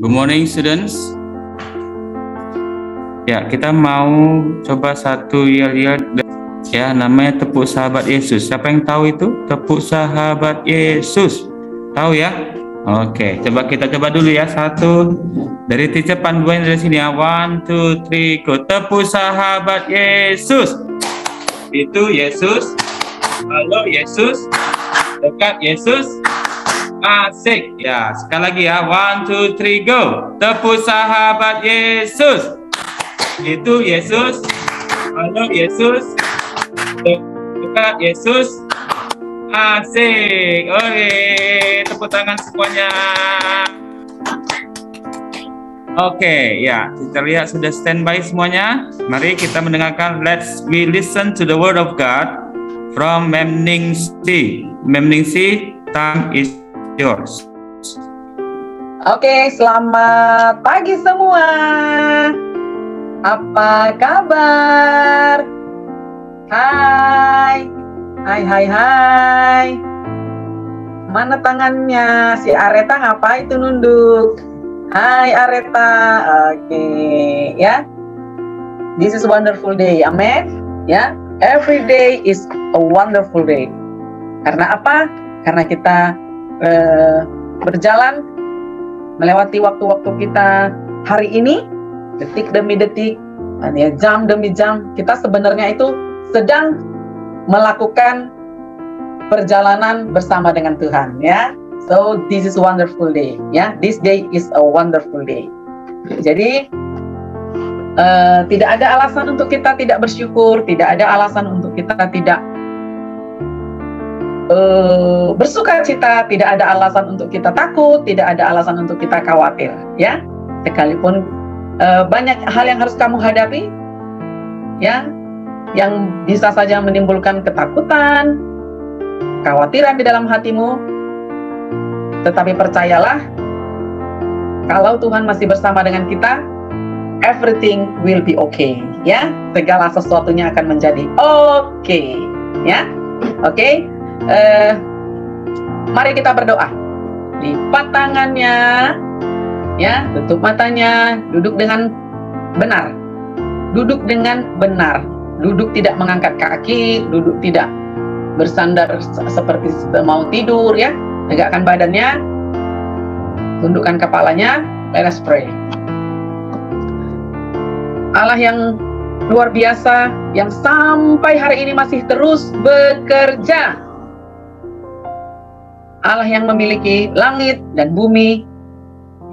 Good morning, students. Ya, kita mau coba satu yel-yel ya, namanya tepuk sahabat Yesus. Siapa yang tahu itu? Tepuk sahabat Yesus. Tahu ya? Oke, coba kita coba dulu ya. Satu. Dari teacher panduan dari sini ya. 1, 2, 3, go. Tepuk sahabat Yesus. Itu Yesus. Halo Yesus. Dekat Yesus. Asik. Ya, sekali lagi ya. 1, 2, 3, go. Tepuk sahabat Yesus. Itu Yesus. Halo Yesus. Dekat Yesus. Asik. Oke, tepuk tangan semuanya. Oke, ya, kita lihat sudah standby semuanya. Mari kita mendengarkan. We listen to the word of God from Memningsi. Memningsi, time is yours. Oke, selamat pagi semua. Apa kabar? Hai. Hai. Mana tangannya? Si Areta ngapain itu nunduk? Hai Areta. Oke, ya. This is a wonderful day. Amen. Ya. Every day is a wonderful day. Karena apa? Karena kita berjalan melewati waktu-waktu kita hari ini, detik demi detik, ya, jam demi jam, kita sebenarnya itu sedang melakukan perjalanan bersama dengan Tuhan, ya. So this is a wonderful day, ya. This day is a wonderful day. Jadi tidak ada alasan untuk kita tidak bersyukur, tidak ada alasan untuk kita tidak bersuka cita, tidak ada alasan untuk kita takut, tidak ada alasan untuk kita khawatir, ya. Sekalipun banyak hal yang harus kamu hadapi, ya, yang bisa saja menimbulkan ketakutan, kekhawatiran di dalam hatimu, tetapi percayalah, kalau Tuhan masih bersama dengan kita, everything will be okay, ya. Segala sesuatunya akan menjadi okay, ya. Oke. Mari kita berdoa. Lipat tangannya, ya, tutup matanya, duduk dengan benar. Duduk dengan benar. Duduk tidak mengangkat kaki, duduk tidak bersandar seperti mau tidur, ya. Tegakkan badannya, tundukkan kepalanya. Let us pray. Allah yang luar biasa, yang sampai hari ini masih terus bekerja. Allah yang memiliki langit dan bumi,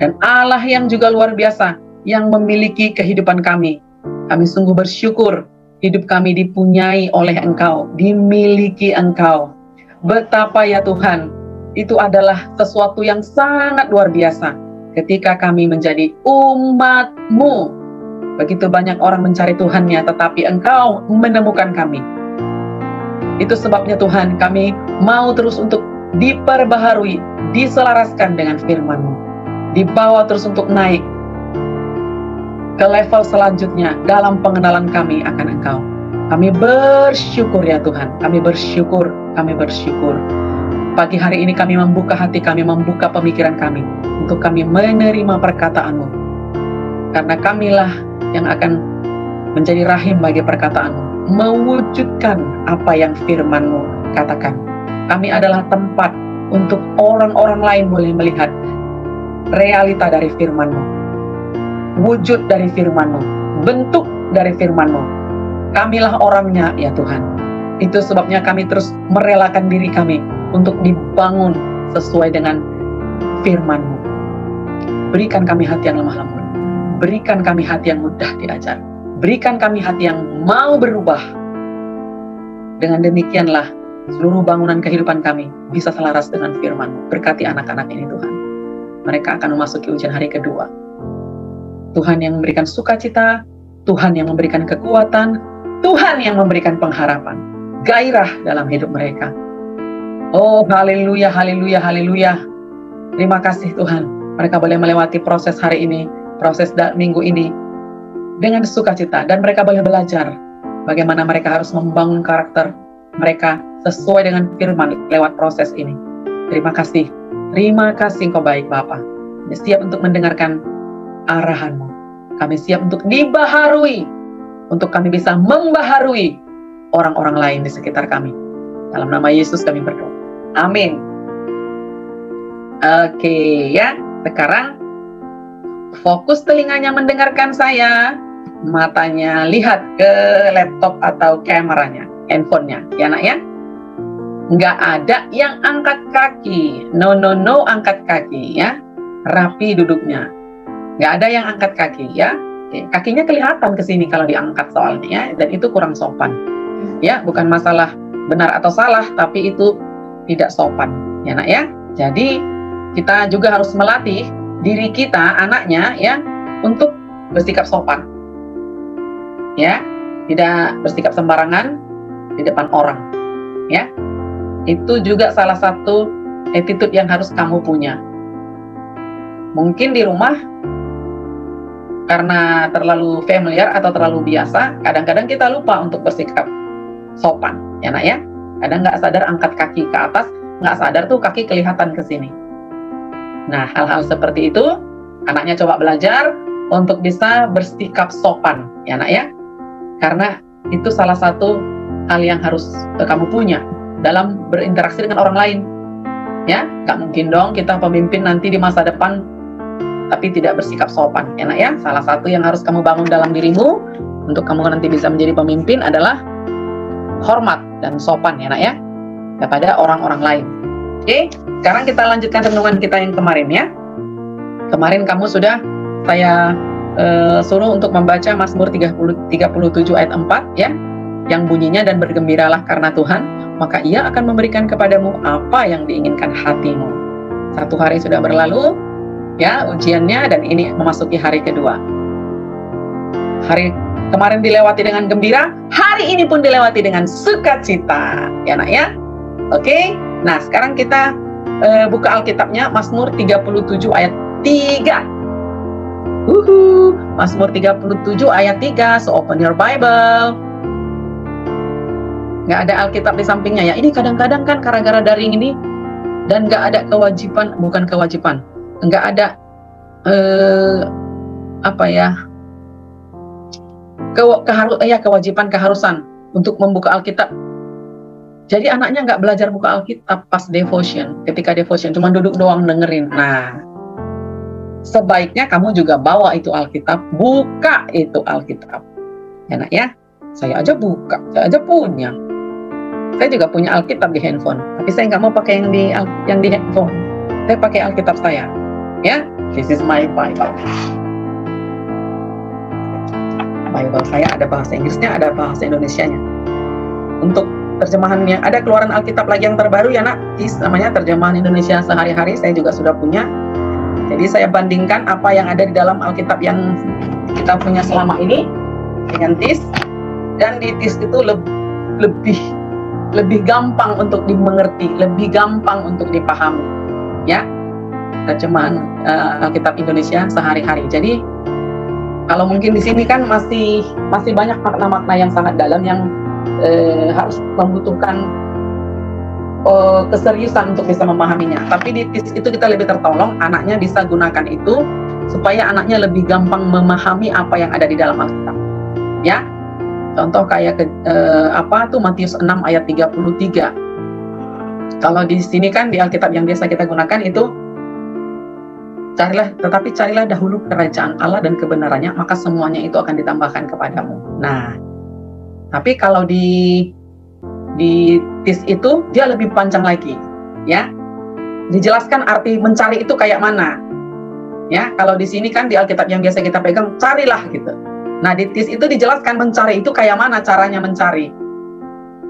dan Allah yang juga luar biasa, yang memiliki kehidupan kami. Kami sungguh bersyukur hidup kami dipunyai oleh Engkau, dimiliki Engkau. Betapa ya Tuhan, itu adalah sesuatu yang sangat luar biasa ketika kami menjadi umat-Mu. Begitu banyak orang mencari Tuhannya, tetapi Engkau menemukan kami. Itu sebabnya Tuhan, kami mau terus untuk diperbaharui, diselaraskan dengan firman-Mu, dibawa terus untuk naik ke level selanjutnya dalam pengenalan kami akan Engkau. Kami bersyukur ya Tuhan, kami bersyukur. Pagi hari ini kami membuka hati kami, membuka pemikiran kami, untuk kami menerima perkataan-Mu, karena kamilah yang akan menjadi rahim bagi perkataan-Mu, mewujudkan apa yang firman-Mu katakan. Kami adalah tempat untuk orang-orang lain boleh melihat realita dari firman-Mu, wujud dari firman-Mu, bentuk dari firman-Mu. Kamilah orangnya ya Tuhan. Itu sebabnya kami terus merelakan diri kami untuk dibangun sesuai dengan firman-Mu. Berikan kami hati yang lemah lembut, berikan kami hati yang mudah diajar, berikan kami hati yang mau berubah. Dengan demikianlah seluruh bangunan kehidupan kami bisa selaras dengan firman-Mu. Berkati anak-anak ini Tuhan. Mereka akan memasuki ujian hari kedua. Tuhan yang memberikan sukacita, Tuhan yang memberikan kekuatan, Tuhan yang memberikan pengharapan, gairah dalam hidup mereka. Oh, haleluya, haleluya, haleluya. Terima kasih Tuhan. Mereka boleh melewati proses hari ini, proses minggu ini dengan sukacita, dan mereka boleh belajar bagaimana mereka harus membangun karakter mereka sesuai dengan firman lewat proses ini. Terima kasih Engkau baik Bapa. Kami siap untuk mendengarkan arahan-Mu. Kami siap untuk dibaharui, untuk kami bisa membaharui orang-orang lain di sekitar kami. Dalam nama Yesus kami berdoa. Amin. Oke ya, sekarang fokus telinganya mendengarkan saya, matanya lihat ke laptop atau kameranya, handphonenya, ya nak ya. Nggak ada yang angkat kaki, no angkat kaki ya, rapi duduknya. Nggak ada yang angkat kaki ya. Oke, kakinya kelihatan ke sini kalau diangkat soalnya ya, dan itu kurang sopan. Ya, bukan masalah benar atau salah, tapi itu tidak sopan, ya nak ya. Jadi kita juga harus melatih diri kita, anaknya ya, untuk bersikap sopan. Ya, tidak bersikap sembarangan di depan orang. Ya. Itu juga salah satu attitude yang harus kamu punya. Mungkin di rumah karena terlalu familiar atau terlalu biasa, kadang-kadang kita lupa untuk bersikap sopan, ya nak ya. Kadang nggak sadar angkat kaki ke atas, nggak sadar tuh kaki kelihatan ke sini. Nah, hal-hal seperti itu, anaknya coba belajar untuk bisa bersikap sopan, ya nak ya. Karena itu salah satu hal yang harus kamu punya dalam berinteraksi dengan orang lain. Ya, nggak mungkin dong kita pemimpin nanti di masa depan tapi tidak bersikap sopan, ya nak ya. Salah satu yang harus kamu bangun dalam dirimu untuk kamu nanti bisa menjadi pemimpin adalah hormat dan sopan, ya nak ya, kepada orang-orang lain. Oke, sekarang kita lanjutkan renungan kita yang kemarin ya. Kemarin kamu sudah saya suruh untuk membaca Mazmur 37 ayat 4 ya, yang bunyinya, dan bergembiralah karena Tuhan, maka Ia akan memberikan kepadamu apa yang diinginkan hatimu. 1 hari sudah berlalu ya ujiannya, dan ini memasuki hari kedua. Hari kemarin dilewati dengan gembira, hari ini pun dilewati dengan sukacita, ya nak ya. Oke, nah sekarang kita buka Alkitabnya, Mazmur 37 ayat 3. Mazmur 37 ayat 3, so open your Bible. Nggak ada Alkitab di sampingnya ya. Ini kadang-kadang kan gara-gara daring ini, dan nggak ada kewajiban, bukan kewajiban, nggak ada kewajiban, keharusan untuk membuka Alkitab. Jadi anaknya nggak belajar buka Alkitab pas devotion, ketika devotion cuma duduk doang dengerin. Nah, sebaiknya kamu juga bawa itu Alkitab, buka itu Alkitab, ya nak ya. Saya aja buka, saya aja punya. Saya juga punya Alkitab di handphone, tapi saya nggak mau pakai yang di handphone. Saya pakai Alkitab saya, ya. This is my Bible. Bible saya ada bahasa Inggrisnya, ada bahasa Indonesianya. Untuk terjemahannya ada keluaran Alkitab lagi yang terbaru ya nak, TIS namanya, terjemahan Indonesia sehari-hari, saya juga sudah punya. Jadi saya bandingkan apa yang ada di dalam Alkitab yang kita punya selama ini dengan TIS, dan di TIS itu lebih gampang untuk dimengerti, lebih gampang untuk dipahami, ya, terjemahan Alkitab Indonesia sehari-hari. Jadi kalau mungkin di sini kan masih banyak makna-makna yang sangat dalam yang harus membutuhkan keseriusan untuk bisa memahaminya. Tapi di TIS itu kita lebih tertolong, anaknya bisa gunakan itu supaya anaknya lebih gampang memahami apa yang ada di dalam Alkitab, ya. Contoh kayak Matius 6 ayat 33. Kalau di sini kan di Alkitab yang biasa kita gunakan itu, carilah dahulu kerajaan Allah dan kebenarannya, maka semuanya itu akan ditambahkan kepadamu. Nah, tapi kalau di TIS itu dia lebih panjang lagi, ya. Dijelaskan arti mencari itu kayak mana. Ya, kalau di sini kan di Alkitab yang biasa kita pegang, carilah gitu. Nah, di TIS itu dijelaskan mencari itu kayak mana caranya mencari.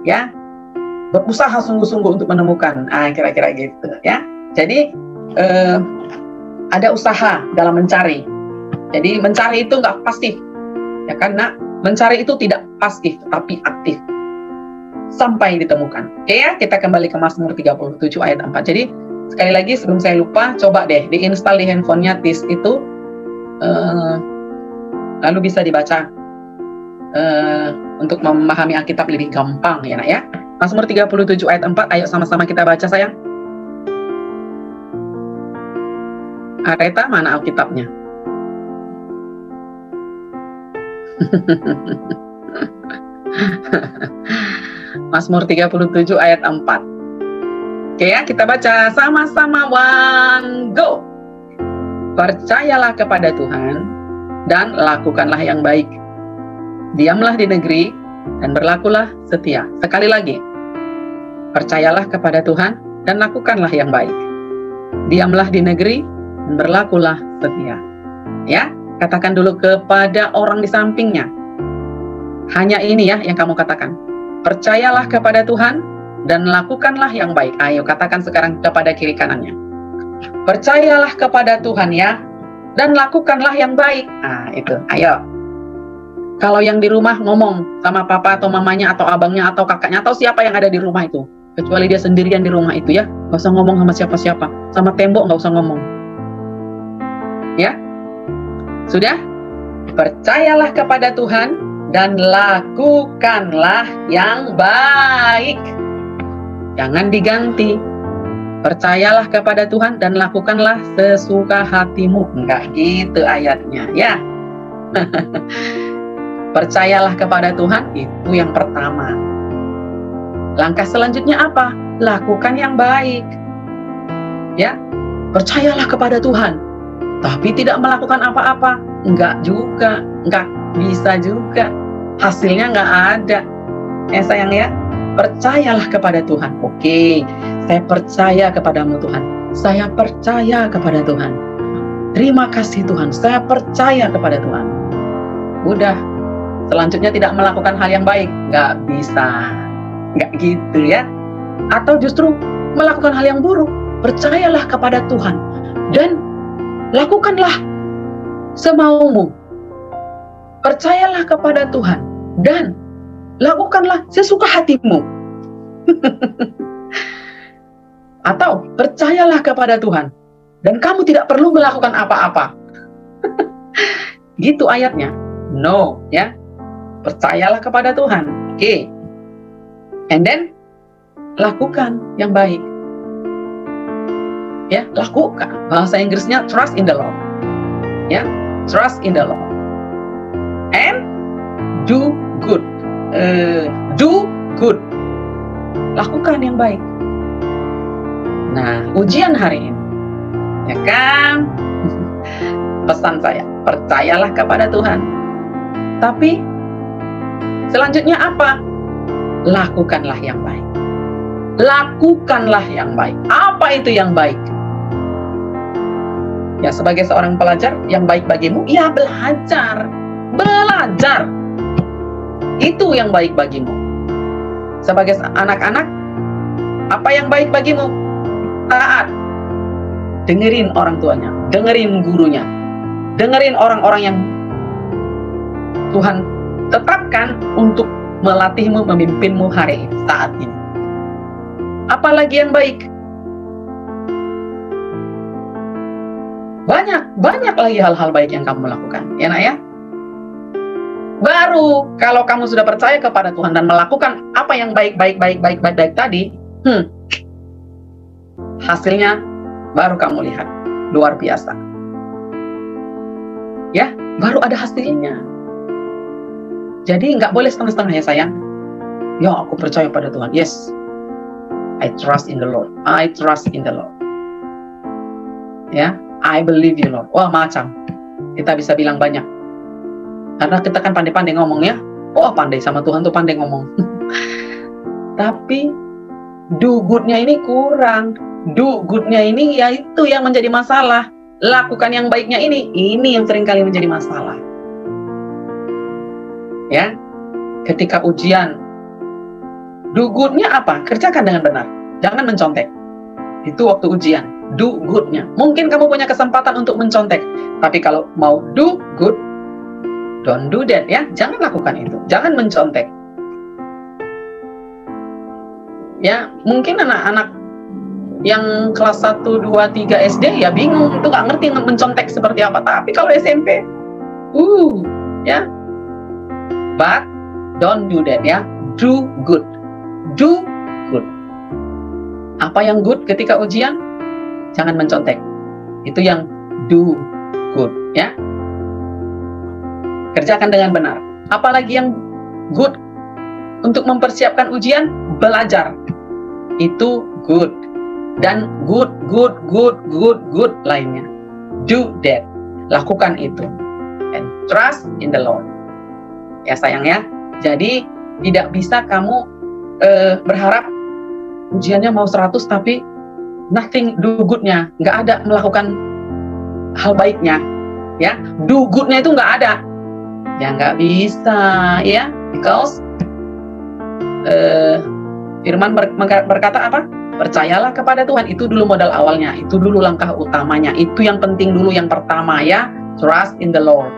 Ya. Berusaha sungguh-sungguh untuk menemukan. Kira-kira gitu, ya. Jadi ada usaha dalam mencari. Jadi mencari itu nggak pasif. Ya kan, nak? Mencari itu tidak pasif, tapi aktif. Sampai ditemukan. Oke ya, kita kembali ke Mazmur 37 ayat 4. Jadi, sekali lagi sebelum saya lupa, coba deh diinstal di handphonenya TIS itu, lalu bisa dibaca untuk memahami Alkitab lebih gampang, ya nak ya. Mazmur 37 ayat 4, ayo sama-sama kita baca sayang. Areta, mana Alkitabnya? Mazmur 37 ayat 4. Oke ya, kita baca sama-sama. 1, go. Percayalah kepada Tuhan dan lakukanlah yang baik. Diamlah di negeri dan berlakulah setia. Sekali lagi. Percayalah kepada Tuhan dan lakukanlah yang baik. Diamlah di negeri dan berlakulah setia. Ya, katakan dulu kepada orang di sampingnya. Hanya ini ya yang kamu katakan. Percayalah kepada Tuhan dan lakukanlah yang baik. Ayo katakan sekarang kepada kiri kanannya. Percayalah kepada Tuhan ya, dan lakukanlah yang baik. Nah itu, ayo. Kalau yang di rumah ngomong sama papa atau mamanya atau abangnya atau kakaknya atau siapa yang ada di rumah itu. Kecuali dia sendirian di rumah itu ya. Gak usah ngomong sama siapa-siapa. Sama tembok gak usah ngomong. Ya, sudah? Percayalah kepada Tuhan dan lakukanlah yang baik. Jangan diganti. Percayalah kepada Tuhan dan lakukanlah sesuka hatimu. Enggak gitu ayatnya ya. Percayalah kepada Tuhan, itu yang pertama. Langkah selanjutnya apa? Lakukan yang baik. Ya, percayalah kepada Tuhan, tapi tidak melakukan apa-apa. Enggak juga, enggak bisa juga. Hasilnya enggak ada. Ya sayang ya, percayalah kepada Tuhan. Oke, saya percaya kepadamu Tuhan. Saya percaya kepada Tuhan. Terima kasih Tuhan, saya percaya kepada Tuhan. Udah, selanjutnya tidak melakukan hal yang baik. Enggak bisa. Enggak gitu ya. Atau justru melakukan hal yang buruk. Percayalah kepada Tuhan dan lakukanlah semaumu. Percayalah kepada Tuhan dan lakukanlah sesuka hatimu. Atau percayalah kepada Tuhan dan kamu tidak perlu melakukan apa-apa. Gitu ayatnya. No, ya. Percayalah kepada Tuhan. Oke. And then lakukan yang baik. Ya, lakukan. Bahasa Inggrisnya trust in the Lord. Ya, trust in the Lord. And do good. Do good. Lakukan yang baik. Nah, ujian hari ini, ya kan? Pesan saya, percayalah kepada Tuhan. Tapi selanjutnya apa? Lakukanlah yang baik. Lakukanlah yang baik. Apa itu yang baik? Ya, sebagai seorang pelajar, yang baik bagimu, ya belajar. Belajar. Itu yang baik bagimu. Sebagai anak-anak, apa yang baik bagimu? Taat. Dengerin orang tuanya, dengerin gurunya, dengerin orang-orang yang Tuhan tetapkan untuk melatihmu, memimpinmu hari ini, saat ini. Apalagi yang baik? Banyak lagi hal-hal baik yang kamu lakukan, ya nak ya? Baru kalau kamu sudah percaya kepada Tuhan dan melakukan apa yang baik tadi, hasilnya baru kamu lihat luar biasa. Ya, baru ada hasilnya. Jadi nggak boleh setengah-setengah ya sayang. Ya, aku percaya pada Tuhan. Yes, I trust in the Lord. I trust in the Lord. Ya, I believe you Lord. Wah, macam kita bisa bilang banyak. Karena kita kan pandai-pandai ngomong ya. Oh, pandai sama Tuhan tuh pandai ngomong. Tapi do good-nya ini kurang. Do good-nya ini ya itu yang menjadi masalah. Lakukan yang baiknya ini yang seringkali menjadi masalah. Ya, ketika ujian, do good-nya apa? Kerjakan dengan benar. Jangan mencontek. Itu waktu ujian. Do good-nya. Mungkin kamu punya kesempatan untuk mencontek. Tapi kalau mau do good, don't do that ya. Jangan lakukan itu. Jangan mencontek. Ya, mungkin anak-anak yang kelas 1, 2, 3 SD ya bingung. Itu nggak ngerti mencontek seperti apa. Tapi kalau SMP, ya. But don't do that ya. Do good. Do good. Apa yang good ketika ujian? Jangan mencontek. Itu yang do good, ya. Kerjakan dengan benar. Apalagi yang good untuk mempersiapkan ujian, belajar. Itu good. Dan good lainnya. Do that. Lakukan itu. And trust in the Lord. Ya sayang ya. Jadi tidak bisa kamu berharap ujiannya mau 100 tapi nothing do goodnya. Nggak ada melakukan hal baiknya. Ya, do goodnya itu nggak ada. Ya nggak bisa ya. Because firman berkata apa? Percayalah kepada Tuhan, itu dulu modal awalnya, itu dulu langkah utamanya, itu yang penting dulu, yang pertama ya, trust in the Lord.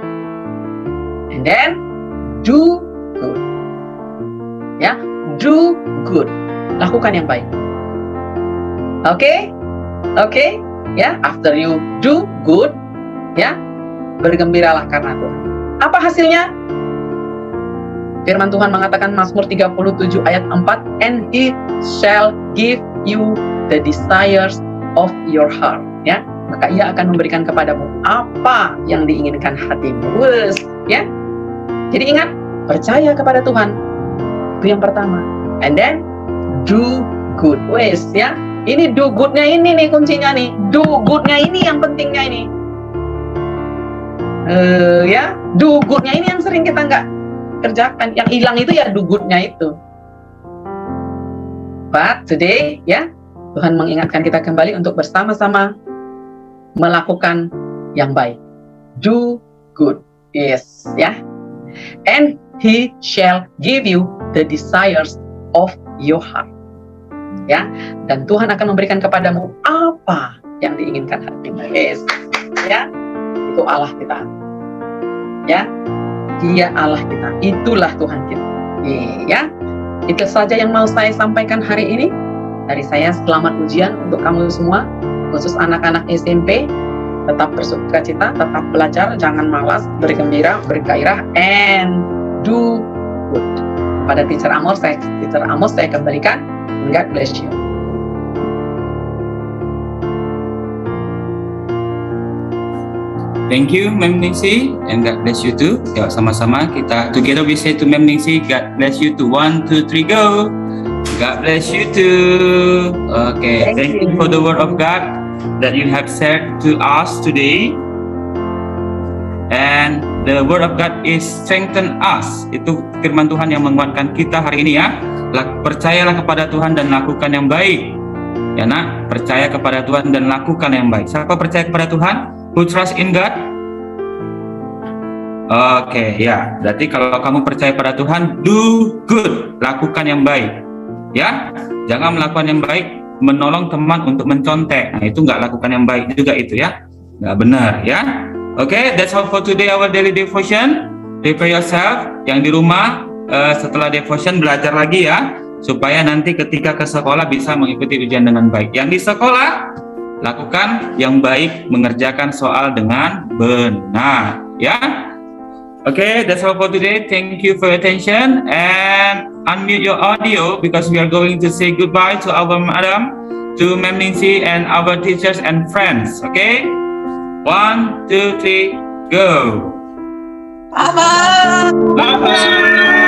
And then, do good. Ya, do good. Lakukan yang baik. Oke? Ya, after you do good, ya, bergembiralah karena Tuhan. Apa hasilnya? Firman Tuhan mengatakan Mazmur 37 ayat 4, and He shall give you the desires of your heart. Ya, maka Ia akan memberikan kepadamu apa yang diinginkan hatimu. Ya. Jadi ingat, percaya kepada Tuhan. Itu yang pertama. And then do good. Ya. Ini do good-nya ini nih kuncinya nih. Do good-nya ini yang pentingnya ini. Ya, do good-nya ini yang sering kita nggak kerjakan. Yang hilang itu ya do good-nya itu. But today, ya, Tuhan mengingatkan kita kembali untuk bersama-sama melakukan yang baik. Do good. Yes, ya. And He shall give you the desires of your heart. Ya, dan Tuhan akan memberikan kepadamu apa yang diinginkan hatimu. Yes, ya. Itu Allah kita. Ya. Dia Allah kita. Itulah Tuhan kita. Ya. Itu saja yang mau saya sampaikan hari ini. Dari saya, selamat ujian untuk kamu semua, khusus anak-anak SMP. Tetap bersukacita, tetap belajar, jangan malas, bergembira, bergairah, and do good. Pada Teacher Amos saya kembalikan. God bless you. Thank you, Ma'am Ningsi, and God bless you too. Yuk, sama-sama kita together we say to Ma'am Ningsi, God bless you too. 1, 2, 3, go. God bless you too. Okay, thank you for the word of God that you have said to us today. And the word of God is strengthen us. Itu firman Tuhan yang menguatkan kita hari ini ya. Percayalah kepada Tuhan dan lakukan yang baik. Ya nak, percaya kepada Tuhan dan lakukan yang baik. Siapa percaya kepada Tuhan? Who trust in God? Oke, ya. Berarti kalau kamu percaya pada Tuhan, do good, lakukan yang baik. Ya, jangan melakukan yang baik, menolong teman untuk mencontek. Nah, itu nggak lakukan yang baik juga itu ya. Nggak benar ya. Oke, that's all for today our daily devotion. Prepare yourself. Yang di rumah setelah devotion belajar lagi ya, supaya nanti ketika ke sekolah bisa mengikuti ujian dengan baik. Yang di sekolah lakukan yang baik, mengerjakan soal dengan benar ya. Okay, that's all for today. Thank you for your attention, and unmute your audio because we are going to say goodbye to our madam, to Ma'am Ningsi, and our teachers and friends. Okay, 1, 2, 3, go. Bye-bye. Bye-bye.